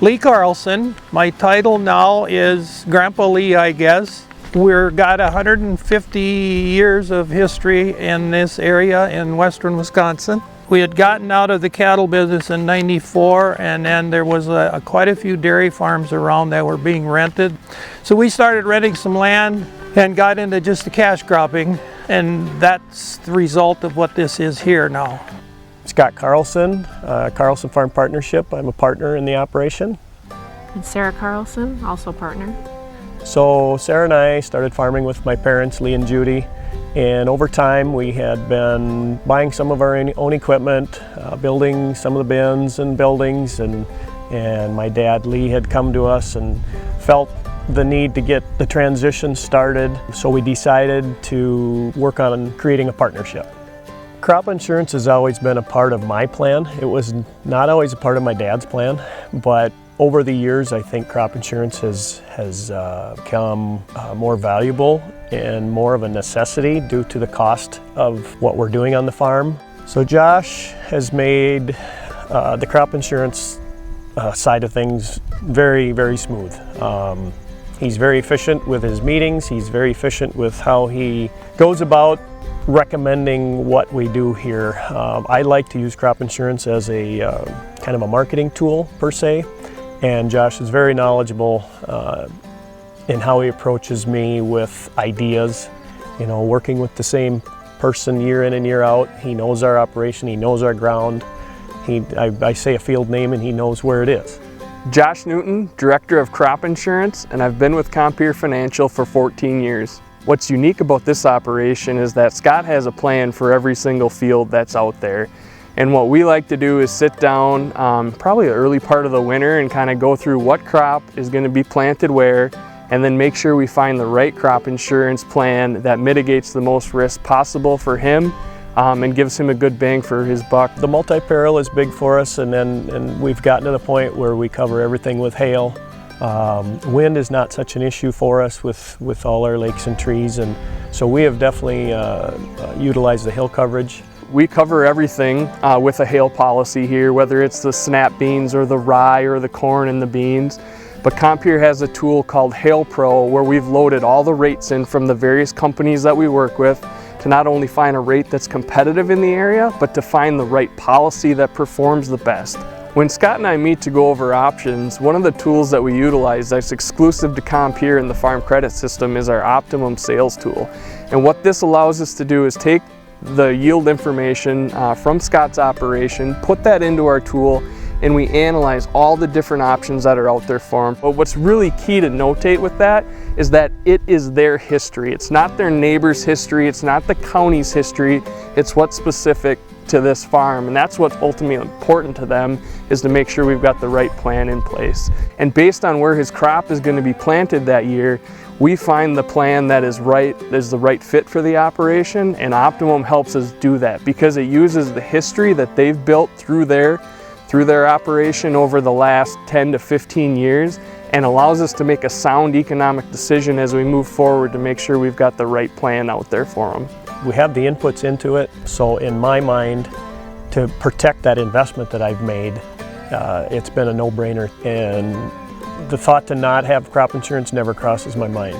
Lee Carlson. My title now is Grandpa Lee, I guess. We've got 150 years of history in this area in western Wisconsin. We had gotten out of the cattle business in '94, and then there was quite a few dairy farms around that were being rented. So we started renting some land and got into just the cash cropping, and that's the result of what this is here now. Scott Carlson, Carlson Farm Partnership. I'm a partner in the operation. And Sarah Carlson, also partner. So Sarah and I started farming with my parents, Lee and Judy, and over time we had been buying some of our own equipment, building some of the bins and buildings, and my dad Lee had come to us and felt the need to get the transition started, so we decided to work on creating a partnership. Crop insurance has always been a part of my plan. It was not always a part of my dad's plan, but over the years I think crop insurance has become more valuable and more of a necessity due to the cost of what we're doing on the farm. So Josh has made the crop insurance side of things very, very smooth. He's very efficient with his meetings. He's very efficient with how he goes about recommending what we do here. I like to use crop insurance as a kind of a marketing tool per se, and Josh is very knowledgeable in how he approaches me with ideas. You know, working with the same person year in and year out. He knows our operation, he knows our ground. I say a field name and he knows where it is. Josh Newton, Director of Crop Insurance, and I've been with Compeer Financial for 14 years. What's unique about this operation is that Scott has a plan for every single field that's out there. And what we like to do is sit down probably the early part of the winter and kind of go through what crop is going to be planted where, and then make sure we find the right crop insurance plan that mitigates the most risk possible for him and gives him a good bang for his buck. The multi-peril is big for us, and we've gotten to the point where we cover everything with hail. Wind is not such an issue for us with all our lakes and trees, and so we have definitely utilized the hail coverage. We cover everything with a hail policy here, whether it's the snap beans or the rye or the corn and the beans. But Compeer has a tool called Hail Pro where we've loaded all the rates in from the various companies that we work with to not only find a rate that's competitive in the area, but to find the right policy that performs the best. When Scott and I meet to go over options, one of the tools that we utilize that's exclusive to Compeer in the farm credit system is our optimum sales tool. And what this allows us to do is take the yield information from Scott's operation, put that into our tool, and we analyze all the different options that are out there for them. But what's really key to notate with that is that it is their history. It's not their neighbor's history, it's not the county's history, it's what's specific to this farm, and that's what's ultimately important to them, is to make sure we've got the right plan in place. And based on where his crop is going to be planted that year, we find the plan that is the right fit for the operation, and Optimum helps us do that because it uses the history that they've built through their operation over the last 10 to 15 years and allows us to make a sound economic decision as we move forward to make sure we've got the right plan out there for them. We have the inputs into it, so in my mind, to protect that investment that I've made, it's been a no-brainer, and the thought to not have crop insurance never crosses my mind.